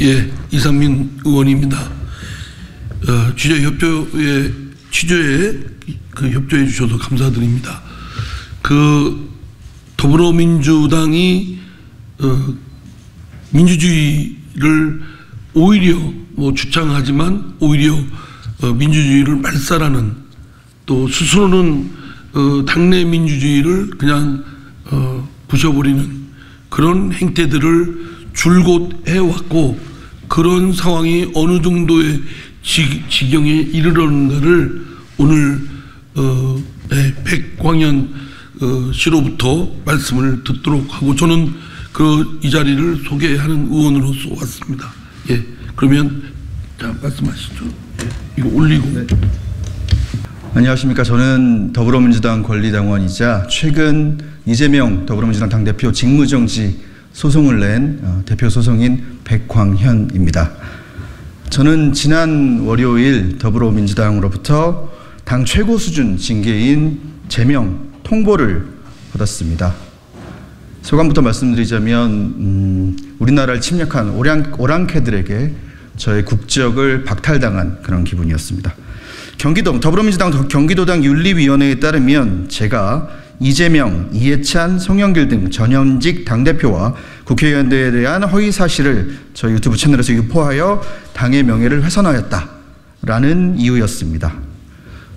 예, 이상민 의원입니다. 취재에 협조해 주셔서 감사드립니다. 더불어민주당이 민주주의를 오히려 주창하지만 오히려 민주주의를 말살하는, 또 스스로는 당내 민주주의를 그냥 부셔버리는 그런 행태들을 줄곧 해왔고, 그런 상황이 어느 정도의 지경에 이르렀는가를 오늘 백광현 씨로부터 말씀을 듣도록 하고, 저는 이 자리를 소개하는 의원으로서 왔습니다. 예, 그러면 자 말씀하시죠. 예, 이거 올리고. 네. 안녕하십니까. 저는 더불어민주당 권리당원이자 최근 이재명 더불어민주당 당대표 직무정지 소송을 낸 대표 소송인 백광현입니다. 저는 지난 월요일 더불어민주당으로부터 당 최고 수준 징계인 제명 통보를 받았습니다. 소감부터 말씀드리자면 우리나라를 침략한 오랑캐들에게 저의 국적을 박탈당한 그런 기분이었습니다. 더불어민주당 경기도당 윤리위원회에 따르면 제가 이재명, 이해찬, 송영길 등 전현직 당대표와 국회의원들에 대한 허위 사실을 저희 유튜브 채널에서 유포하여 당의 명예를 훼손하였다라는 이유였습니다.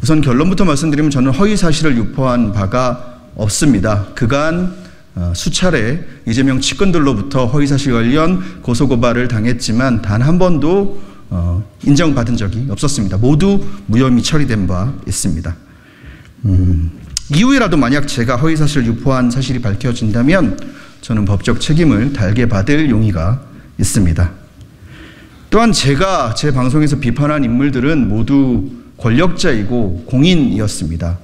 우선 결론부터 말씀드리면 저는 허위 사실을 유포한 바가 없습니다. 그간 수차례 이재명 측근들로부터 허위사실 관련 고소고발을 당했지만 단 한 번도 인정받은 적이 없었습니다. 모두 무혐의 처리된 바 있습니다. 이후에라도 만약 제가 허위사실을 유포한 사실이 밝혀진다면 저는 법적 책임을 달게 받을 용의가 있습니다. 또한 제가 제 방송에서 비판한 인물들은 모두 권력자이고 공인이었습니다.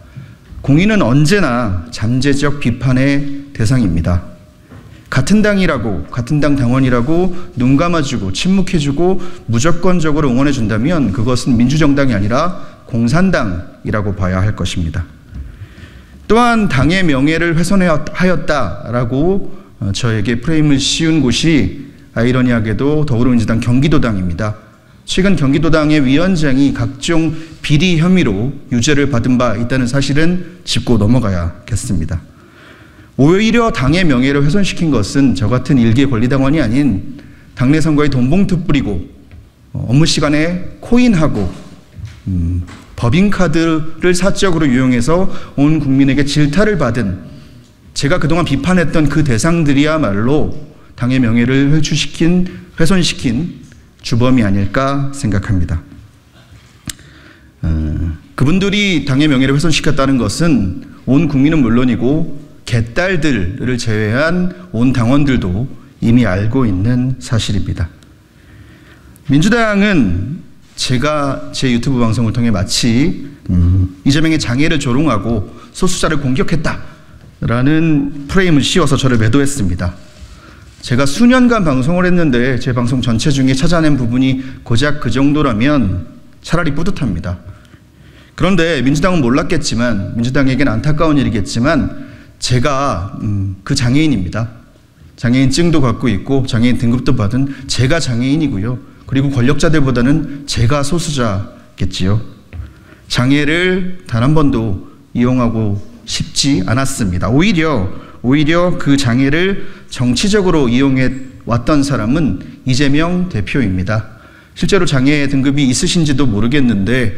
공인은 언제나 잠재적 비판의 대상입니다. 같은 당이라고, 같은 당 당원이라고 눈 감아주고 침묵해주고 무조건적으로 응원해준다면 그것은 민주정당이 아니라 공산당이라고 봐야 할 것입니다. 또한 당의 명예를 훼손하였다라고 저에게 프레임을 씌운 곳이 아이러니하게도 더불어민주당 경기도당입니다. 최근 경기도당의 위원장이 각종 비리 혐의로 유죄를 받은 바 있다는 사실은 짚고 넘어가야겠습니다. 오히려 당의 명예를 훼손시킨 것은 저 같은 일개 권리당원이 아닌 당내 선거에 돈봉투 뿌리고 업무 시간에 코인하고 법인카드를 사적으로 이용해서 온 국민에게 질타를 받은 제가 그동안 비판했던 그 대상들이야말로 당의 명예를 훼손시킨 주범이 아닐까 생각합니다. 그분들이 당의 명예를 훼손시켰다는 것은 온 국민은 물론이고 개딸들을 제외한 온 당원들도 이미 알고 있는 사실입니다. 민주당은 제가 제 유튜브 방송을 통해 마치 이재명의 장애를 조롱하고 소수자를 공격했다라는 프레임을 씌워서 저를 매도했습니다. 제가 수년간 방송을 했는데 제 방송 전체 중에 찾아낸 부분이 고작 그 정도라면 차라리 뿌듯합니다. 그런데 민주당은 몰랐겠지만, 민주당에게는 안타까운 일이겠지만 제가 그 장애인입니다. 장애인증도 갖고 있고 장애인 등급도 받은 제가 장애인이고요. 그리고 권력자들보다는 제가 소수자겠지요. 장애를 단 한 번도 이용하고 싶지 않았습니다. 오히려 그 장애를 정치적으로 이용해 왔던 사람은 이재명 대표입니다. 실제로 장애 등급이 있으신지도 모르겠는데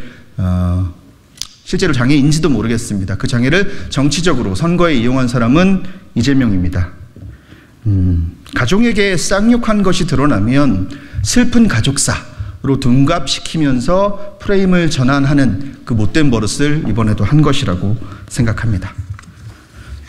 실제로 장애인지도 모르겠습니다. 그 장애를 정치적으로 선거에 이용한 사람은 이재명입니다. 가족에게 쌍욕한 것이 드러나면 슬픈 가족사로 둔갑시키면서 프레임을 전환하는 그 못된 버릇을 이번에도 한 것이라고 생각합니다.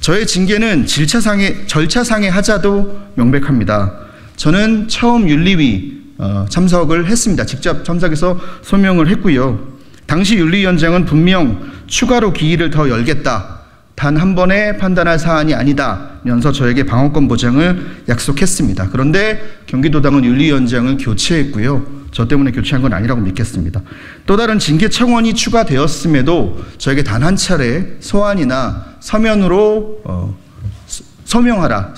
저의 징계는 절차상의 하자도 명백합니다. 저는 처음 윤리위 참석을 했습니다. 직접 참석해서 소명을 했고요. 당시 윤리위원장은 분명 추가로 기일을 더 열겠다, 단 한 번에 판단할 사안이 아니다면서 저에게 방어권 보장을 약속했습니다. 그런데 경기도당은 윤리위원장을 교체했고요. 저 때문에 교체한 건 아니라고 믿겠습니다. 또 다른 징계 청원이 추가되었음에도 저에게 단 한 차례 소환이나 서면으로 소명하라.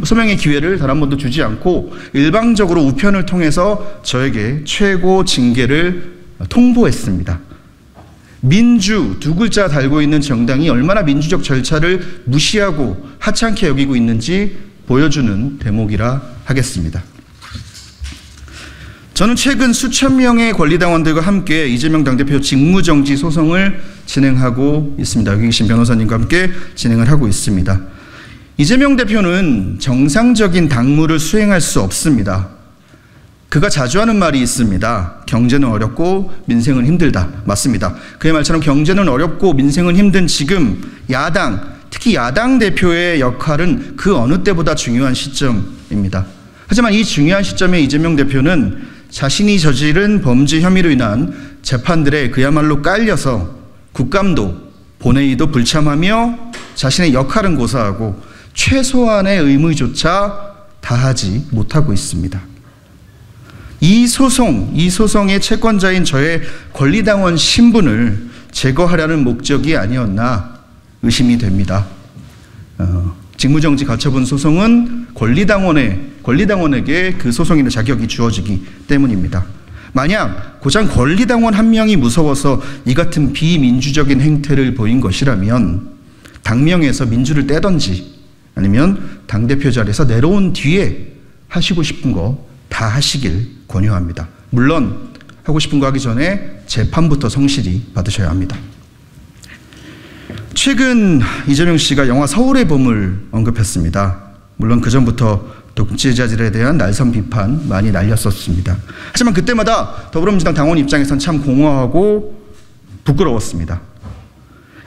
소명의 기회를 단 한 번도 주지 않고 일방적으로 우편을 통해서 저에게 최고 징계를 통보했습니다. 민주 두 글자 달고 있는 정당이 얼마나 민주적 절차를 무시하고 하찮게 여기고 있는지 보여주는 대목이라 하겠습니다. 저는 최근 수천 명의 권리당원들과 함께 이재명 당대표 직무정지 소송을 진행하고 있습니다. 여기 계신 변호사님과 함께 진행을 하고 있습니다. 이재명 대표는 정상적인 당무를 수행할 수 없습니다. 그가 자주 하는 말이 있습니다. 경제는 어렵고 민생은 힘들다. 맞습니다. 그의 말처럼 경제는 어렵고 민생은 힘든 지금 야당, 특히 야당 대표의 역할은 그 어느 때보다 중요한 시점입니다. 하지만 이 중요한 시점에 이재명 대표는 자신이 저지른 범죄 혐의로 인한 재판들에 그야말로 깔려서 국감도 본회의도 불참하며 자신의 역할은 고사하고 최소한의 의무조차 다하지 못하고 있습니다. 이 소송의 채권자인 저의 권리당원 신분을 제거하려는 목적이 아니었나 의심이 됩니다. 직무정지 가처분 소송은 권리당원에게 그 소송인의 자격이 주어지기 때문입니다. 만약 고작 권리당원 한 명이 무서워서 이 같은 비민주적인 행태를 보인 것이라면 당명에서 민주를 떼던지 아니면 당대표 자리에서 내려온 뒤에 하시고 싶은 거 다 하시길 권유합니다. 물론 하고 싶은 거 하기 전에 재판부터 성실히 받으셔야 합니다. 최근 이재명 씨가 영화 서울의 봄을 언급했습니다. 물론 그전부터 독재자들에 대한 날선 비판 많이 날렸었습니다. 하지만 그때마다 더불어민주당 당원 입장에선 참 공허하고 부끄러웠습니다.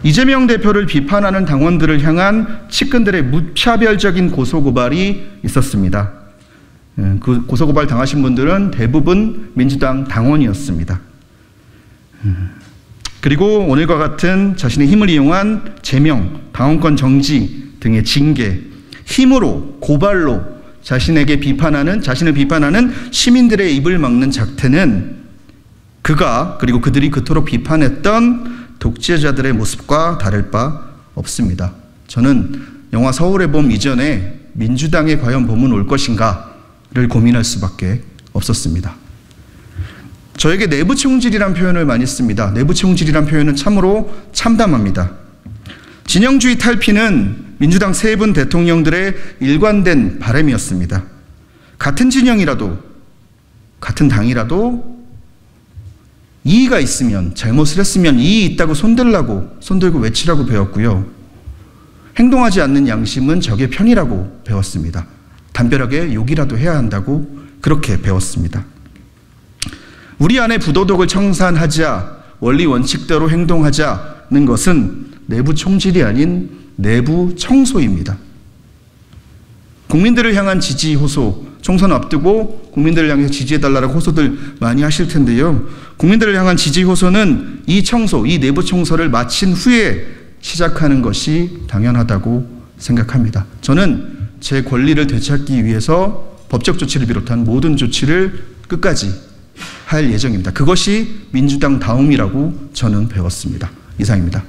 이재명 대표를 비판하는 당원들을 향한 측근들의 무차별적인 고소고발이 있었습니다. 그 고소고발 당하신 분들은 대부분 민주당 당원이었습니다. 그리고 오늘과 같은 자신의 힘을 이용한 제명, 당원권 정지 등의 징계, 힘으로, 고발로 자신을 비판하는 시민들의 입을 막는 작태는 그가 그리고 그들이 그토록 비판했던 독재자들의 모습과 다를 바 없습니다. 저는 영화 서울의 봄 이전에 민주당에 과연 봄은 올 것인가를 고민할 수밖에 없었습니다. 저에게 내부 총질이란 표현을 많이 씁니다. 내부 총질이란 표현은 참으로 참담합니다. 진영주의 탈피는 민주당 세 분 대통령들의 일관된 바람이었습니다. 같은 진영이라도 같은 당이라도 이의가 있으면 잘못을 했으면 이의 있다고 손들고 외치라고 배웠고요. 행동하지 않는 양심은 적의 편이라고 배웠습니다. 담벼락에 욕이라도 해야 한다고 그렇게 배웠습니다. 우리 안에 부도덕을 청산하자, 원리 원칙대로 행동하자는 것은 내부 총질이 아닌 내부 청소입니다. 국민들을 향한 지지 호소, 총선 앞두고 국민들을 향해 지지해달라고 호소들 많이 하실 텐데요. 국민들을 향한 지지 호소는 이 내부 청소를 마친 후에 시작하는 것이 당연하다고 생각합니다. 저는 제 권리를 되찾기 위해서 법적 조치를 비롯한 모든 조치를 끝까지 할 예정입니다. 그것이 민주당 다움이라고 저는 배웠습니다. 이상입니다.